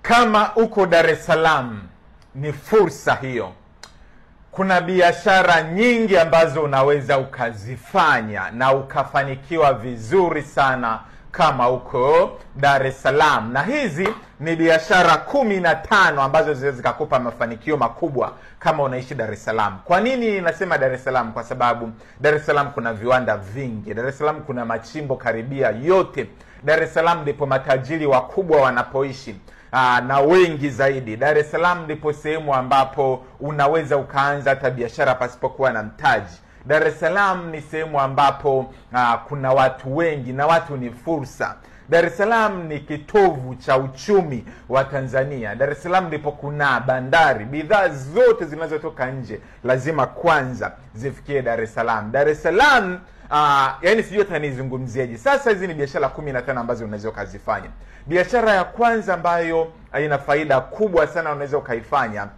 Kama uko Dar es Salaam, ni fursa hiyo. Kuna biashara nyingi ambazo unaweza ukazifanya na ukafanikiwa vizuri sana kama uko Dar es Salaam. Na hizi ni biashara 15 ambazo zinaweza zikakupa mafanikio makubwa kama unaishi Dar es Salaam. Kwa nini nasema Dar es Salaam? Kwa sababu Dar es Salaam kuna viwanda vingi. Dar es Salaam kuna machimbo karibia yote. Dar es Salaam ndipo matajiri wakubwa wanapoishi na wengi zaidi. Dar es Salaam ndipo sehemu ambapo unaweza ukaanza hata biashara pasipokuwa na mtaji. Dar es Salaam ni sehemu ambapo kuna watu wengi na watu ni fursa. Dar es Salaam ni kitovu cha uchumi wa Tanzania. Dar es Salaam ndipo kuna bandari. Bidhaa zote zinazotoka nje lazima kwanza zifikie Dar es Salaam. Dar es Salaam yani sijui hata nizungumzieje. Sasa hizi ni biashara 15 ambazo unaweza kuzifanya. Biashara ya kwanza ambayo ina faida kubwa sana unaweza ukaifanya,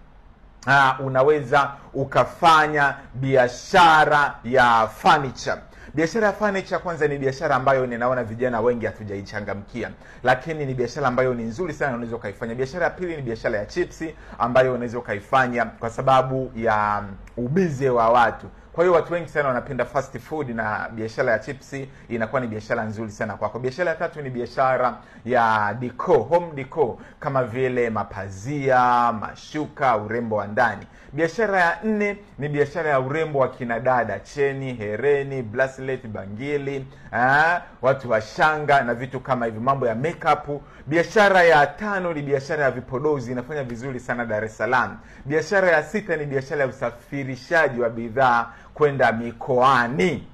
unaweza ukafanya biashara ya furniture. Biashara ya furniture kwanza ni biashara ambayo ninaona vijana wengi hatujaichangamkia, lakini ni biashara ambayo ni nzuri sana unaweza ukaifanya. Biashara ya pili ni biashara ya chipsi ambayo unaweza ukaifanya kwa sababu ya ubize wa watu. Kwa hiyo watu wengi sana wanapenda fast food na biashara ya chipsi inakuwa ni biashara nzuri sana kwako. Biashara ya tatu ni biashara ya decor, home decor, kama vile mapazia, mashuka, urembo wa ndani. Biashara ya 4 ni biashara ya urembo wa kina dada, cheni, hereni, bracelet, bangili, watu wa shanga na vitu kama hivi, mambo ya makeup. Biashara ya 5 ni biashara ya vipodozi, inafanya vizuri sana Dar es Salaam. Biashara ya 6 ni biashara ya usafirishaji wa bidhaa kwenda mikoani.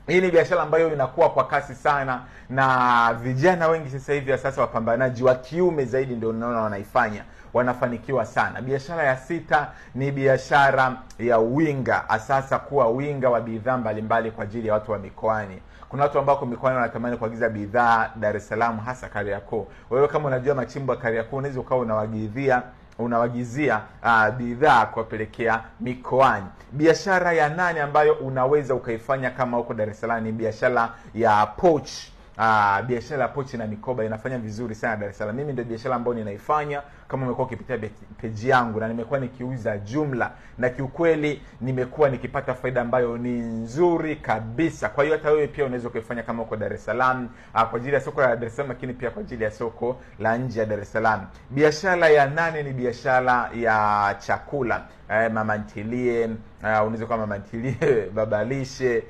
Hii ni biashara ambayo inakuwa kwa kasi sana na vijana wengi sasa hivi sasa wapambanaji wa kiume zaidi ndio unaona wanaifanya, wanafanikiwa sana. Biashara ya 6 ni biashara ya winga, sasa kuwa winga wa bidhaa mbalimbali kwa ajili ya watu wa mikoani. Kuna watu ambao kwa mikoani wanatamani kuagiza bidhaa Dar es Salaam, hasa Kariakoo. Wewe kama unajua machimbo ya Kariakoo, unaweza ukawa unawagizia bidhaa kuwapelekea mikoani. Biashara ya 8 ambayo unaweza ukaifanya kama uko Dar es Salaam ni biashara ya pochi. Biashara ya pochi na mikoba inafanya vizuri sana Dar es Salaam. Mimi ndio biashara ambayo ninaifanya kama umekuwa ukipitia page yangu, na nimekuwa nikiuza jumla na kiukweli nimekuwa nikipata faida ambayo ni nzuri kabisa. Kwa hiyo hata wewe pia unaweza kuifanya kama uko Dar es Salaam, kwa ajili ya soko la Dar es Salaam, lakini pia kwa ajili ya soko la nje ya Dar es Salaam. Biashara ya 8 ni biashara ya chakula, mama ntilie, unaweza kama mama ntilie, babalishe,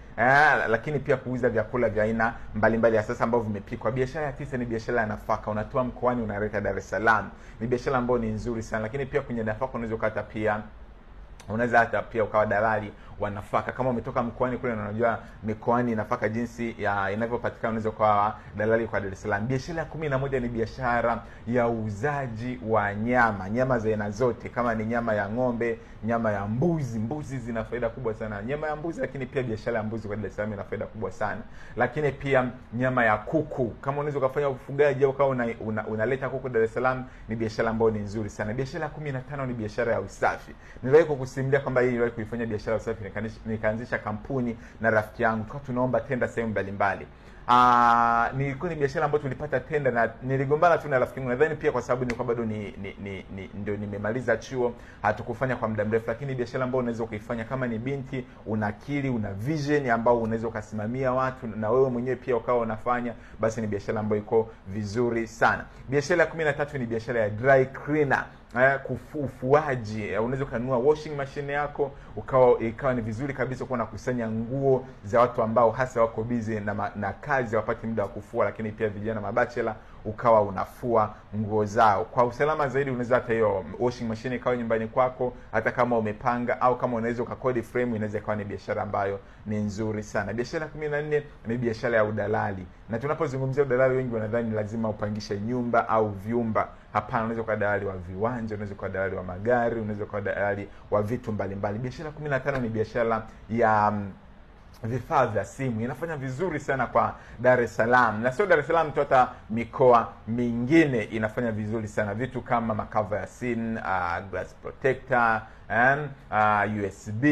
lakini pia kuuza vyakula vya aina mbalimbali sasa ambavyo vimepikwa. Biashara ya 9 ni biashara ya nafaka, unatoa mkoani unaleta Dar es Salaam. Ni biashara ambayo ni nzuri sana, lakini pia kwenye nafaka unaweza hata pia ukawa dalali wa nafaka. Kama umetoka mkoani kule na unajua mikoani nafaka jinsi ya inavyopatikana, unaweza kuwa dalali kwa Dar es Salaam. Biashara ya 11 ni biashara ya uuzaji wa nyama za aina zote, kama ni nyama ya ng'ombe, nyama ya mbuzi. Mbuzi zina faida kubwa sana, nyama ya mbuzi, lakini pia biashara ya mbuzi kwa Dar es Salaam ina faida kubwa sana. Lakini pia nyama ya kuku, kama unaweza kufanya ufugaji au kama unaleta kuku Dar es Salaam, ni biashara ambayo ni nzuri sana. Biashara ya 15 ni biashara ya usafi. Niliwahi kukusimulia kwamba hii niliwahi kuifanya biashara ya usafi, nikaanzisha kampuni na rafiki yangu, kwa tunaomba tenda sehemu mbalimbali. Nilikuwa ni biashara ambayo tulipata tenda na niligombana tu na rafiki yangu, nadhani pia kwa sababu nilikuwa bado ndio nimemaliza chuo, hatukufanya kwa muda mrefu. Lakini biashara ambayo unaweza kuifanya kama ni binti, una akili, una vision ambao unaweza kusimamia watu na wewe mwenyewe pia ukawa unafanya, basi ni biashara ambayo iko vizuri sana. Biashara ya 13 ni biashara ya dry cleaner, ufuaji. Unaweza kununua washing machine yako ikawa ni vizuri kabisa kwa nakusanya nguo za watu ambao hasa wako busy na kazi, wapati muda wa kufua, lakini pia vijana mabachela ukawa unafua nguo zao. Kwa usalama zaidi unaweza hata hiyo washing machine ikawa nyumbani kwako, hata kama umepanga au kama unaweza ukakodi frame, inaweza kuwa ni biashara ambayo ni nzuri sana. Biashara 14 ni biashara ya udalali. Na tunapozungumzia udalali, wengi wanadhani lazima upangishe nyumba au vyumba. Hapana, unaweza kuwa dalali wa viwanja, unaweza kuwa dalali wa magari, unaweza kuwa dalali wa vitu mbalimbali. Biashara 15 ni biashara ya vifaa vya simu, inafanya vizuri sana kwa Dar es Salaam. Na sio Dar es Salaam tu, hata mikoa mingine inafanya vizuri sana. Vitu kama makava ya simu, glass protector, USB,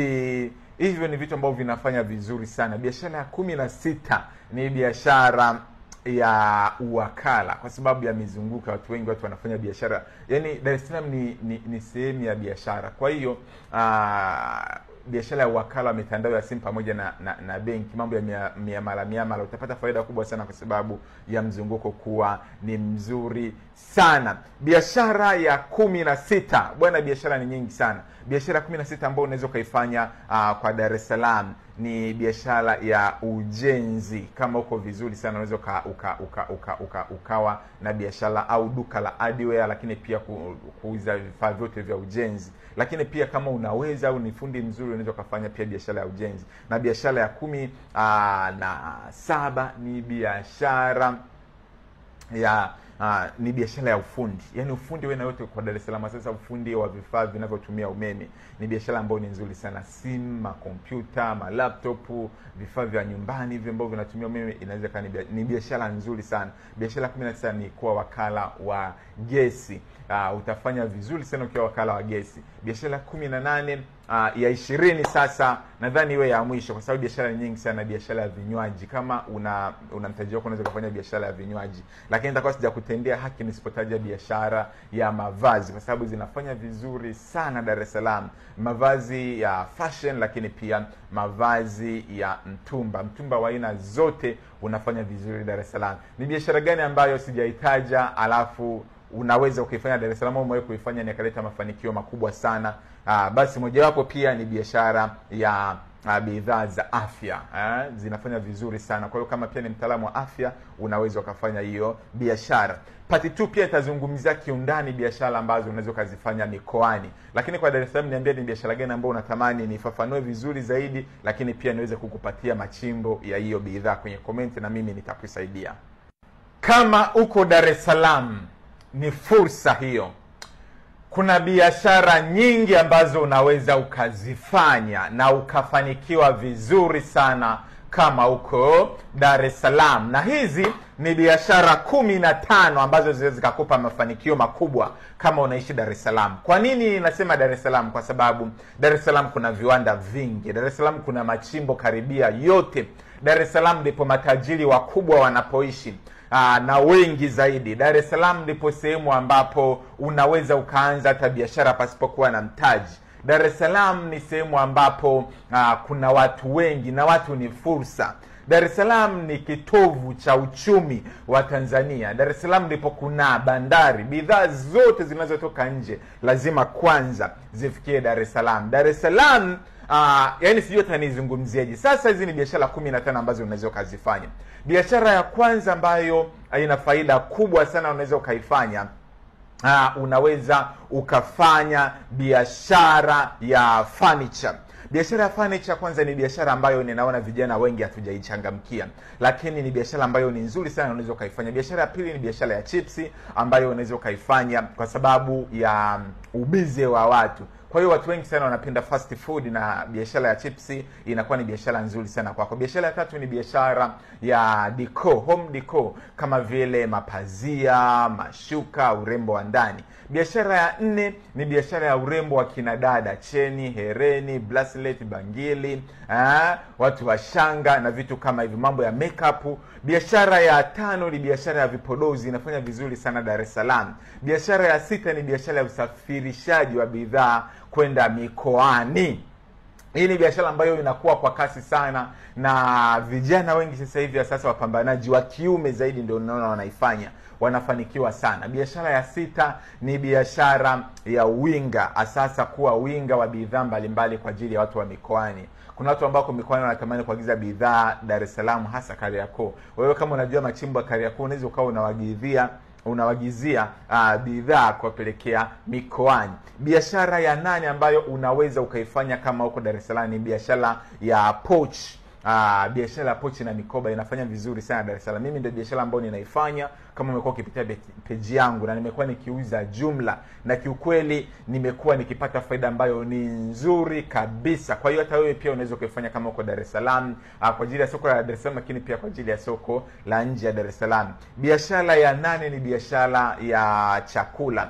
hivyo ni vitu ambavyo vinafanya vizuri sana. Biashara ya 16 ni biashara ya uwakala, kwa sababu ya mizunguko. Watu wengi, watu wanafanya biashara, yani Dar es Salaam ni sehemu ya biashara. Kwa hiyo biashara ya wakala wa mitandao ya simu pamoja na benki, mambo ya miamala utapata faida kubwa sana kwa sababu ya mzunguko kuwa ni mzuri sana. Biashara ya 16 bwana, biashara ni nyingi sana. Biashara 16 ambayo unaweza kaifanya kwa Dar es Salaam ni biashara ya ujenzi. Kama uko vizuri sana unaweza ukawa na biashara au duka la hardware, lakini pia kuuza vifaa vyote vya ujenzi. Lakini pia kama unaweza au ni fundi mzuri unaweza kufanya pia biashara ya ujenzi. Na biashara ya 17 ni biashara ya ni biashara ya ufundi. Yaani ufundi wewe na yote kwa Dar es Salaam sasa, ufundi wa vifaa vinavyotumia umeme ni biashara ambayo ni nzuri sana. Simu, kompyuta, laptop, vifaa vya nyumbani hivi ambavyo vinatumia umeme, inaweza kuwa ni biashara nzuri sana. Biashara 19 ni kuwa wakala wa gesi. Utafanya vizuri sana ukiwa wakala wa gesi. Biashara 18 ya 20 sasa nadhani iwe ya mwisho, kwa sababu biashara nyingi sana. Biashara ya vinywaji, kama una mtaji wako unaweza kufanya biashara ya vinywaji, lakini nitakuwa sijakutendea haki nisipotaja biashara ya mavazi, kwa sababu zinafanya vizuri sana Dar es Salaam. Mavazi ya fashion, lakini pia mavazi ya mtumba wa aina zote unafanya vizuri Dar es Salaam. Ni biashara gani ambayo sijaitaja alafu unaweza ukifanya Dar es Salaam au umewahi kuifanya ni akaleta mafanikio makubwa sana? Basi mojawapo pia ni biashara ya bidhaa za afya. Zinafanya vizuri sana. Kwa hiyo kama pia ni mtaalamu wa afya unaweza ukafanya hiyo biashara. Part 2 pia itazungumzia kiundani biashara ambazo unaweza kuzifanya mikoani. Lakini kwa Dar es Salaam niambie ni biashara gani ambayo unatamani nifafanue vizuri zaidi, lakini pia niweze kukupatia machimbo ya hiyo bidhaa kwenye comment na mimi nitakusaidia. Kama uko Dar es Salaam ni fursa hiyo. Kuna biashara nyingi ambazo unaweza ukazifanya na ukafanikiwa vizuri sana kama uko Dar es Salaam. Na hizi ni biashara 15 ambazo zinaweza zikakupa mafanikio makubwa kama unaishi Dar es Salaam. Kwa nini nasema Dar es Salaam? Kwa sababu Dar es Salaam kuna viwanda vingi. Dar es Salaam kuna machimbo karibia yote. Dar es Salaam ndipo matajiri wakubwa wanapoishi na wengi zaidi. Dar es Salaam ndipo sehemu ambapo unaweza ukaanza hata biashara pasipokuwa na mtaji. Dar es Salaam ni sehemu ambapo kuna watu wengi na watu ni fursa. Dar es Salaam ni kitovu cha uchumi wa Tanzania. Dar es Salaam ndipo kuna bandari. Bidhaa zote zinazotoka nje lazima kwanza zifikie Dar es Salaam. Dar es Salaam yani sijui tanizungumziaje. Sasa hizi ni biashara 15 ambazo unaweza kuzifanya. Biashara ya kwanza ambayo ina faida kubwa sana unaweza ukaifanya, unaweza ukafanya biashara ya furniture. Biashara ya furniture kwanza ni biashara ambayo ninaona vijana wengi hatujaichangamkia, lakini ni biashara ambayo ni nzuri sana unaweza ukaifanya. Biashara ya pili ni biashara ya chipsi ambayo unaweza ukaifanya kwa sababu ya ubize wa watu. Kwa hiyo watu wengi sana wanapenda fast food na biashara ya chipsi inakuwa ni biashara nzuri sana kwako. Biashara ya tatu ni biashara ya decor, home decor, kama vile mapazia, mashuka, urembo wa ndani. Biashara ya 4 ni biashara ya urembo wa kina dada, cheni, hereni, bracelet, bangili, watu wa shanga na vitu kama hivi, mambo ya makeup. Biashara ya 5 ni biashara ya vipodozi, inafanya vizuri sana Dar es Salaam. Biashara ya 6 ni biashara ya usafirishaji wa bidhaa kwenda mikoani. Hii ni biashara ambayo inakuwa kwa kasi sana na vijana wengi sasa hivi sasa wapambanaji wa kiume zaidi ndio unaona wanaifanya, wanafanikiwa sana. Biashara ya 6 ni biashara ya winga, asasa kuwa winga wa bidhaa mbalimbali kwa ajili ya watu wa mikoani. Kuna watu ambao kwa mikoani wanatamani kuagiza bidhaa Dar es Salaam, hasa Kariakoo. Wewe kama unajua machimbo ya Kariakoo unaweza ukawa unawagizia bidhaa kuwapelekea mikoani. Biashara ya 8 ambayo unaweza ukaifanya kama uko Dar es Salaam ni biashara ya pochi. Biashara ya pochi na mikoba inafanya vizuri sana Dar es Salaam. Mimi ndio biashara ambayo ninaifanya kama umekuwa ukipitia page yangu, na nimekuwa nikiuza jumla, na kiukweli nimekuwa nikipata faida ambayo ni nzuri kabisa. Kwa hiyo hata wewe pia unaweza kufanya kama uko Dar es Salaam, kwa ajili ya soko la Dar es Salaam, lakini pia kwa ajili ya soko la nje ya Dar es Salaam. Biashara ya 8 ni biashara ya chakula.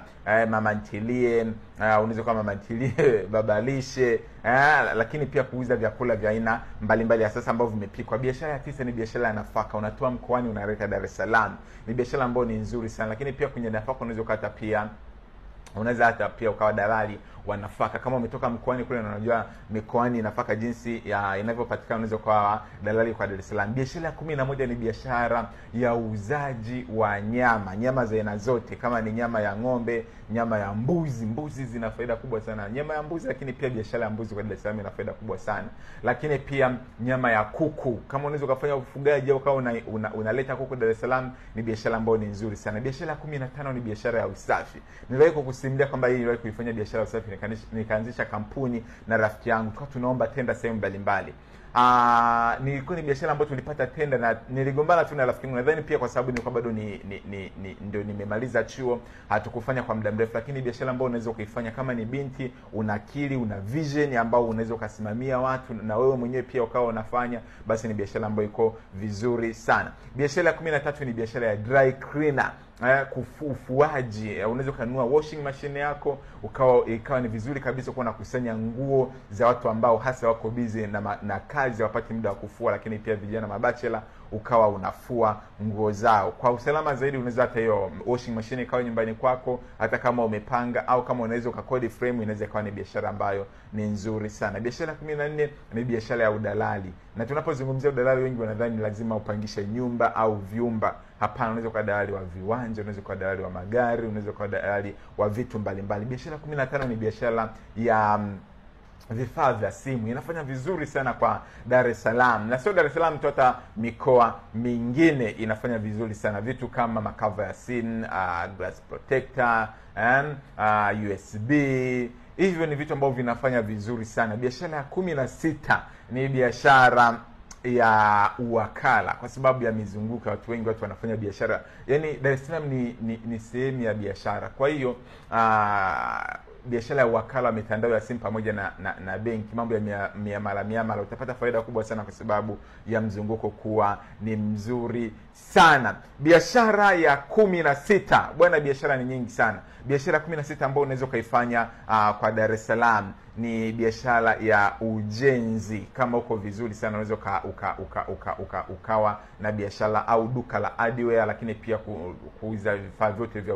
Mama ntilie, unaweza kama mama ntilie, babalishe, lakini pia kuuza vyakula vya aina mbalimbali ya sasa ambavyo vimepikwa. Biashara ya 9 ni biashara ya nafaka. Unatoa mkoani unaleta Dar es Salaam. Ni biashara ambayo ni nzuri sana. Lakini pia kwenye nafaka unaweza hata pia ukawa dalali wa nafaka. Kama umetoka mkoani kule na unajua mikoani nafaka jinsi ya inavyopatikana, unaweza kuwa dalali kwa Dar es Salaam. Biashara ya 11 ni biashara ya uuzaji wa nyama za aina zote. Kama ni nyama ya ng'ombe, nyama ya mbuzi zina faida kubwa sana. Nyama ya mbuzi, lakini pia biashara ya mbuzi kwa Dar es Salaam ina faida kubwa sana. Lakini pia nyama ya kuku. Kama unaweza kufanya ufugaji au kama unaleta kuku Dar es Salaam, ni biashara ambayo ni nzuri sana. Biashara ya 15 ni biashara ya usafi. Niliwahi kukusimulia kwamba hii niliwahi kuifanya biashara ya usafi, nikaanzisha kampuni na rafiki yangu, kwa tunaomba tenda sehemu mbalimbali. Nilikuwa ni biashara ambayo tulipata tenda na niligombana tu na rafiki yangu. Nadhani pia kwa sababu nilikuwa bado ndio nimemaliza chuo, hatukufanya kwa muda mrefu. Lakini biashara ambayo unaweza kuifanya kama ni binti, una akili, una vision ambao unaweza kusimamia watu na wewe mwenyewe pia ukawa unafanya, basi ni biashara ambayo iko vizuri sana. Biashara ya 13 ni biashara ya dry cleaner. Ufuaji. Unaweza kununua washing machine yako ikawa ni vizuri kabisa kuwa nakusanya nguo za watu ambao hasa wako busy na kazi, hawapati muda wa kufua. Lakini pia vijana mabachela, ukawa unafua nguo zao. Kwa usalama zaidi, unaweza hata hiyo washing machine ikawa nyumbani kwako, hata kama umepanga, au kama unaweza ukakodi frame, inaweza ikawa ni biashara ambayo ni nzuri sana. Biashara ya 14 ni biashara ya udalali. Na tunapozungumzia udalali, wengi wanadhani lazima upangishe nyumba au vyumba. Hapana, unaweza kuwa dalali wa viwanja, unaweza kuwa dalali wa magari, unaweza kuwa dalali wa vitu mbalimbali. Biashara 15 ni biashara ya vifaa vya simu. Inafanya vizuri sana kwa Dar es Salaam. Na sio Dar es Salaam tu, hata mikoa mingine inafanya vizuri sana. Vitu kama makava ya simu, glass protector, USB. Hivyo ni vitu ambavyo vinafanya vizuri sana. Biashara ya 16 ni biashara ya uwakala, kwa sababu ya mizunguko. Watu wengi wanafanya biashara. Yaani Dar es Salaam ni sehemu ya biashara. Kwa hiyo biashara ya wakala wa mitandao ya simu pamoja na benki, mambo ya miamala, utapata faida kubwa sana kwa sababu ya mzunguko kuwa ni mzuri sana. Biashara ya 16, bwana, biashara ni nyingi sana. Biashara 16 ambayo unaweza kuifanya kwa Dar es Salaam ni biashara ya ujenzi. Kama uko vizuri sana, unaweza ukawa na biashara au duka la hardware, lakini pia kuuza vifaa vyote vya